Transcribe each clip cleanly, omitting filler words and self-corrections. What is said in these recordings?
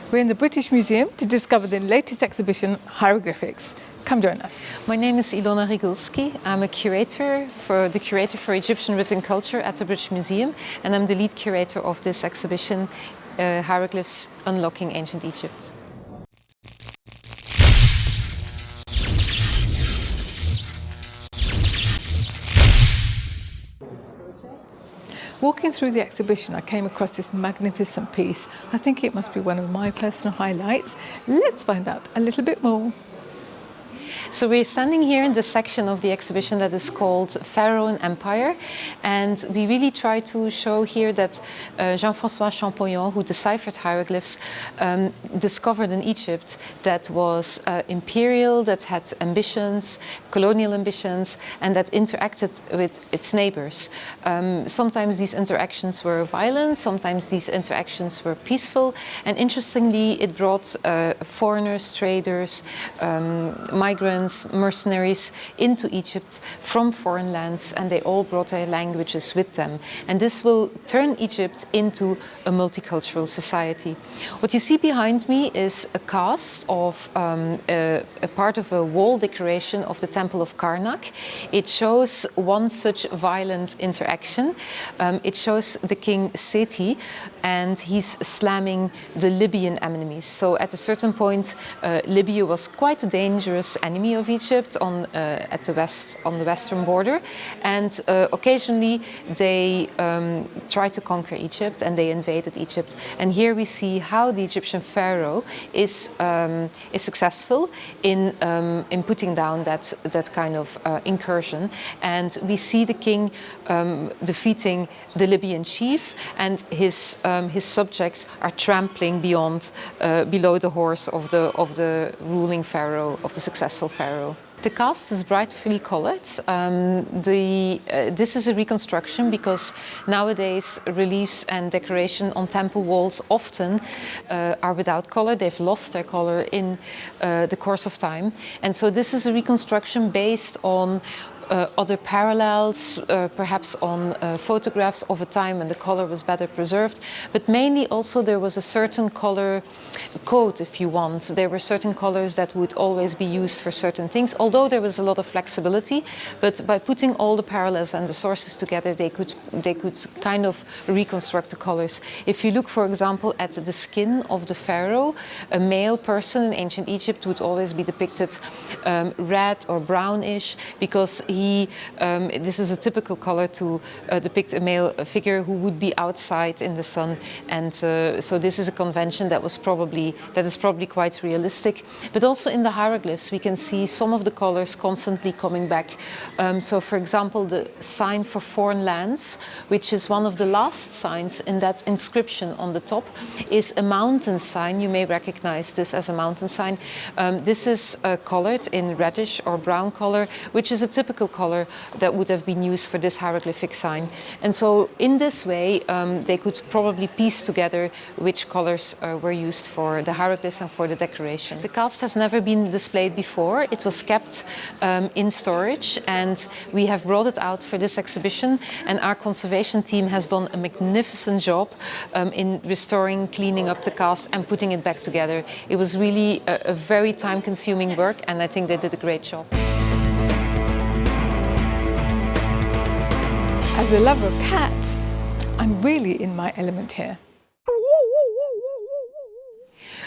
We're in the British Museum to discover the latest exhibition, Hieroglyphs. Come join us. My name is Ilona Regulski. I'm the curator for Egyptian written culture at the British Museum, and I'm the lead curator of this exhibition, Hieroglyphs Unlocking Ancient Egypt. Walking through the exhibition, I came across this magnificent piece. I think it must be one of my personal highlights. Let's find out a little bit more. So we're standing here in the section of the exhibition that is called Pharaoh and Empire, and we really try to show here that Jean-François Champollion, who deciphered hieroglyphs, discovered an Egypt that was imperial, that had ambitions, colonial ambitions, and that interacted with its neighbors. Sometimes these interactions were violent, sometimes these interactions were peaceful, and interestingly it brought foreigners, traders, migrants, mercenaries into Egypt from foreign lands, and they all brought their languages with them. And this will turn Egypt into a multicultural society. What you see behind me is a cast of a part of a wall decoration of the Temple of Karnak. It shows one such violent interaction. It shows the king Seti, and he's slamming the Libyan enemies. So at a certain point, Libya was quite a dangerous enemy of Egypt on the western border, and occasionally they tried to conquer Egypt and they invaded Egypt. And here we see how the Egyptian pharaoh is successful in putting down that kind of incursion. And we see the king defeating the Libyan chief, and his subjects are trampling below the horse of the ruling pharaoh, of the successful pharaoh. The cast is brightly colored. This is a reconstruction because nowadays reliefs and decoration on temple walls often are without color. They've lost their color in the course of time. And so this is a reconstruction based on other parallels, perhaps on photographs of a time when the color was better preserved, but mainly also there was a certain color code, if you want. There were certain colors that would always be used for certain things, although there was a lot of flexibility, but by putting all the parallels and the sources together, they could kind of reconstruct the colors. If you look, for example, at the skin of the pharaoh, a male person in ancient Egypt would always be depicted red or brownish, because this is a typical color to depict a male figure who would be outside in the sun, and so this is a convention that is probably quite realistic. But also in the hieroglyphs we can see some of the colors constantly coming back. So for example, the sign for foreign lands, which is one of the last signs in that inscription on the top, is a mountain sign. You may recognize this as a mountain sign. This is colored in reddish or brown color, which is a typical color that would have been used for this hieroglyphic sign. And so in this way they could probably piece together which colors were used for the hieroglyphs and for the decoration. The cast has never been displayed before. It was kept in storage, and we have brought it out for this exhibition, and our conservation team has done a magnificent job in restoring, cleaning up the cast and putting it back together. It was really a very time-consuming work, and I think they did a great job. As a lover of cats, I'm really in my element here.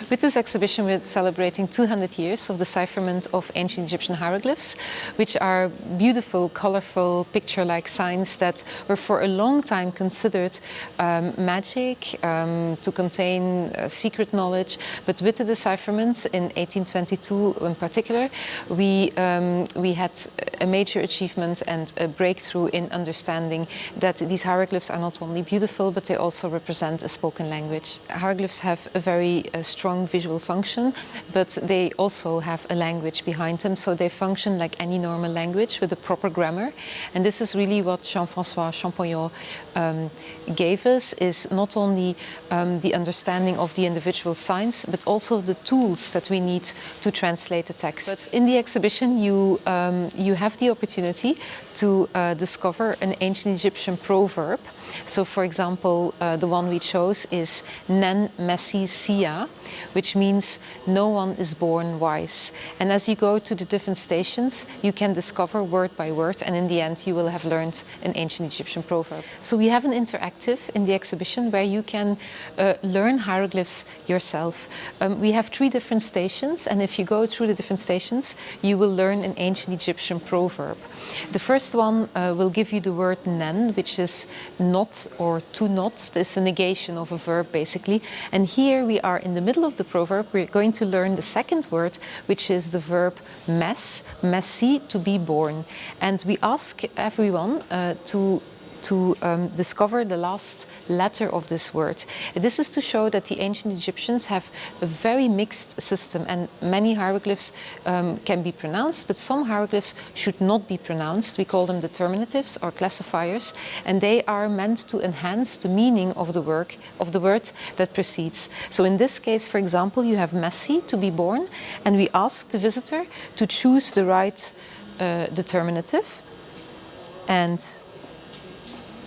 With this exhibition, we're celebrating 200 years of decipherment of ancient Egyptian hieroglyphs, which are beautiful, colorful, picture-like signs that were for a long time considered magic, to contain secret knowledge. But with the decipherment in 1822 in particular, we had a major achievement and a breakthrough in understanding that these hieroglyphs are not only beautiful, but they also represent a spoken language. Hieroglyphs have a very strong visual function, but they also have a language behind them, so they function like any normal language with a proper grammar. And this is really what Jean-François Champollion gave us, is not only the understanding of the individual signs, but also the tools that we need to translate the text. But in the exhibition you have the opportunity to discover an ancient Egyptian proverb So for example, the one we chose is Nen Messi Sia, which means no one is born wise. And as you go to the different stations, you can discover word by word, and in the end you will have learned an ancient Egyptian proverb. So we have an interactive in the exhibition where you can learn hieroglyphs yourself. We have 3 different stations, and if you go through the different stations, you will learn an ancient Egyptian proverb. The first one will give you the word nen, which is not or to not. It's a negation of a verb basically. And here we are in the middle of the proverb. We're going to learn the second word, which is the verb mes, messi, to be born. And we ask everyone to discover the last letter of this word. This is to show that the ancient Egyptians have a very mixed system, and many hieroglyphs can be pronounced, but some hieroglyphs should not be pronounced. We call them determinatives or classifiers, and they are meant to enhance the meaning of the word that precedes. So in this case, for example, you have messi, to be born, and we ask the visitor to choose the right determinative, and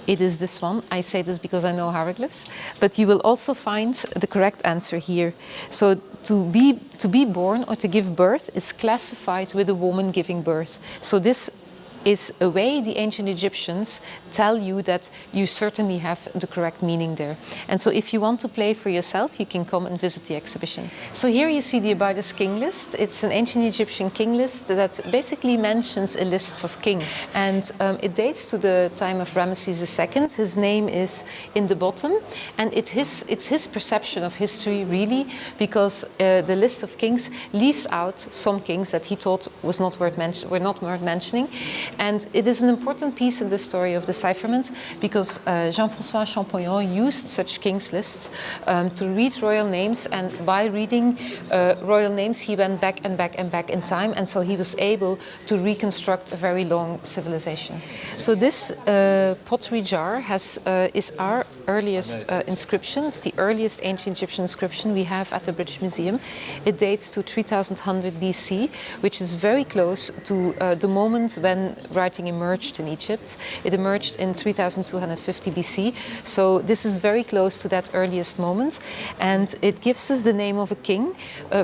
it is this one. I say this because I know hieroglyphs, but you will also find the correct answer here. So to be born or to give birth is classified with a woman giving birth. So this is a way the ancient Egyptians tell you that you certainly have the correct meaning there. And so if you want to play for yourself, you can come and visit the exhibition. So here you see the Abydos king list. It's an ancient Egyptian king list that basically mentions a list of kings. And it dates to the time of Ramesses II. His name is in the bottom. And it's his perception of history, really, because the list of kings leaves out some kings that he thought were not worth mentioning. And it is an important piece in the story of decipherment because Jean-François Champollion used such kings lists to read royal names, and by reading royal names he went back and back and back in time, and so he was able to reconstruct a very long civilization. So this pottery jar is our earliest inscription. It's the earliest ancient Egyptian inscription we have at the British Museum. It dates to 3100 BC, which is very close to the moment when writing emerged in Egypt. It emerged in 3250 BC, so this is very close to that earliest moment, and it gives us the name of a king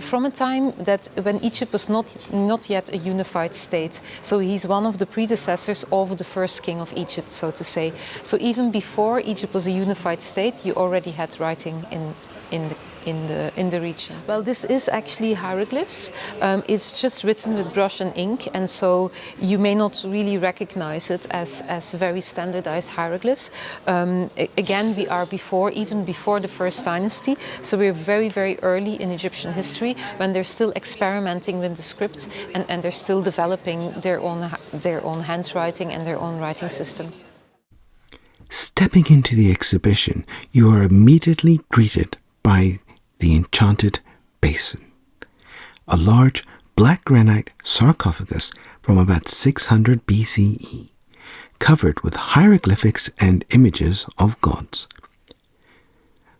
from a time that when Egypt was not yet a unified state. So he's one of the predecessors of the first king of Egypt, so to say. So even before Egypt was a unified state, you already had writing in the region. Well, this is actually hieroglyphs. It's just written with brush and ink, and so you may not really recognize it as very standardized hieroglyphs. Again, we are even before the first dynasty, so we're very, very early in Egyptian history when they're still experimenting with the script and they're still developing their own handwriting and their own writing system. Stepping into the exhibition, you are immediately greeted by the Enchanted Basin, a large black granite sarcophagus from about 600 BCE, covered with hieroglyphics and images of gods.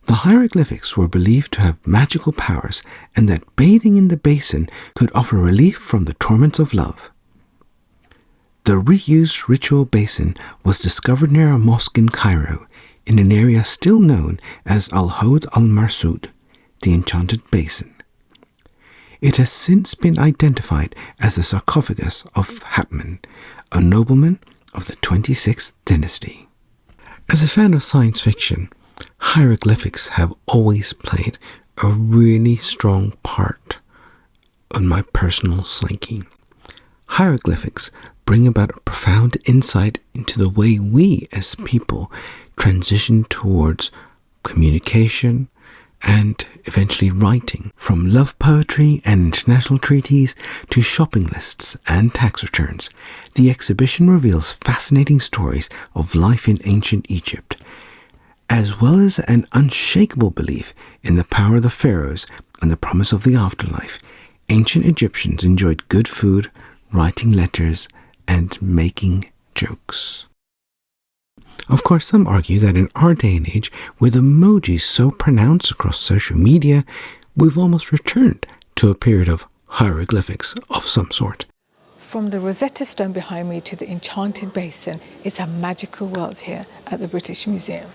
The hieroglyphics were believed to have magical powers, and that bathing in the basin could offer relief from the torments of love. The reused ritual basin was discovered near a mosque in Cairo, in an area still known as Al-Hawd al-Marsud, the Enchanted Basin. It has since been identified as the sarcophagus of Hapman, a nobleman of the 26th dynasty. As a fan of science fiction, hieroglyphics have always played a really strong part on my personal psyche. Hieroglyphics bring about a profound insight into the way we as people transition towards communication and eventually writing, from love poetry and international treaties to shopping lists and tax returns. The exhibition reveals fascinating stories of life in ancient Egypt, as well as an unshakable belief in the power of the pharaohs and the promise of the afterlife. Ancient Egyptians enjoyed good food, writing letters, and making jokes. Of course, some argue that in our day and age, with emojis so pronounced across social media, we've almost returned to a period of hieroglyphics of some sort. from the Rosetta Stone behind me to the Enchanted Basin, it's a magical world here at the British Museum.